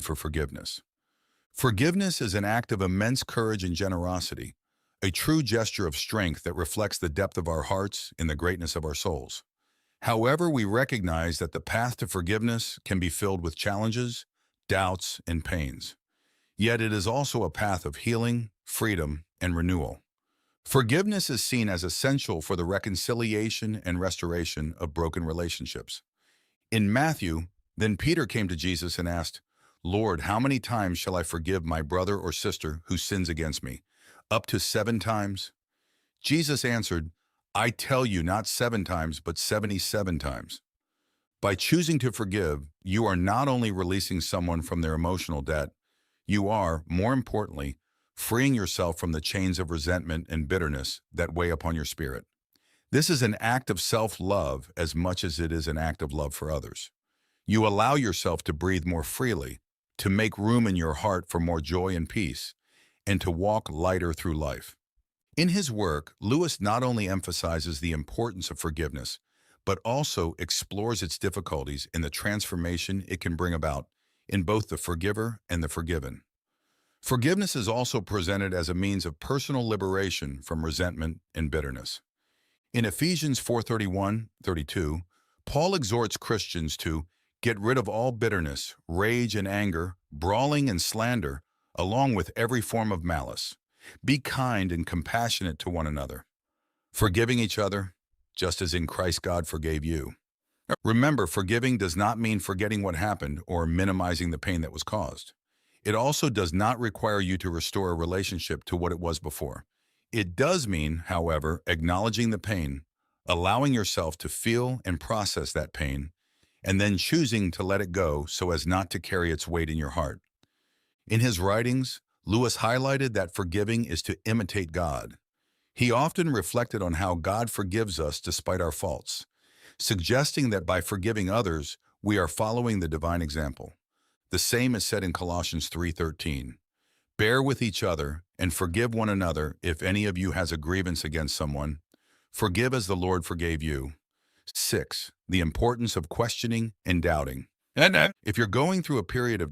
for forgiveness. Forgiveness is an act of immense courage and generosity, a true gesture of strength that reflects the depth of our hearts and the greatness of our souls. However, we recognize that the path to forgiveness can be filled with challenges, doubts, and pains. Yet it is also a path of healing, freedom, and renewal. Forgiveness is seen as essential for the reconciliation and restoration of broken relationships. In Matthew, then Peter came to Jesus and asked, "Lord, how many times shall I forgive my brother or sister who sins against me? Up to 7 times?" Jesus answered, "I tell you, not 7 times, but 77 times. By choosing to forgive, you are not only releasing someone from their emotional debt, you are, more importantly, freeing yourself from the chains of resentment and bitterness that weigh upon your spirit. This is an act of self-love as much as it is an act of love for others. You allow yourself to breathe more freely, to make room in your heart for more joy and peace, and to walk lighter through life. In his work, Lewis not only emphasizes the importance of forgiveness, but also explores its difficulties in the transformation it can bring about in both the forgiver and the forgiven. Forgiveness is also presented as a means of personal liberation from resentment and bitterness. In Ephesians 4:31-32, Paul exhorts Christians to get rid of all bitterness, rage and anger, brawling and slander, along with every form of malice. Be kind and compassionate to one another, forgiving each other, just as in Christ God forgave you. Remember, forgiving does not mean forgetting what happened or minimizing the pain that was caused. It also does not require you to restore a relationship to what it was before. It does mean, however, acknowledging the pain, allowing yourself to feel and process that pain, and then choosing to let it go so as not to carry its weight in your heart. In his writings, Lewis highlighted that forgiving is to imitate God. He often reflected on how God forgives us despite our faults, suggesting that by forgiving others, we are following the divine example. The same is said in Colossians 3:13. Bear with each other and forgive one another if any of you has a grievance against someone. Forgive as the Lord forgave you. 6. The importance of questioning and doubting. If you're going through a period of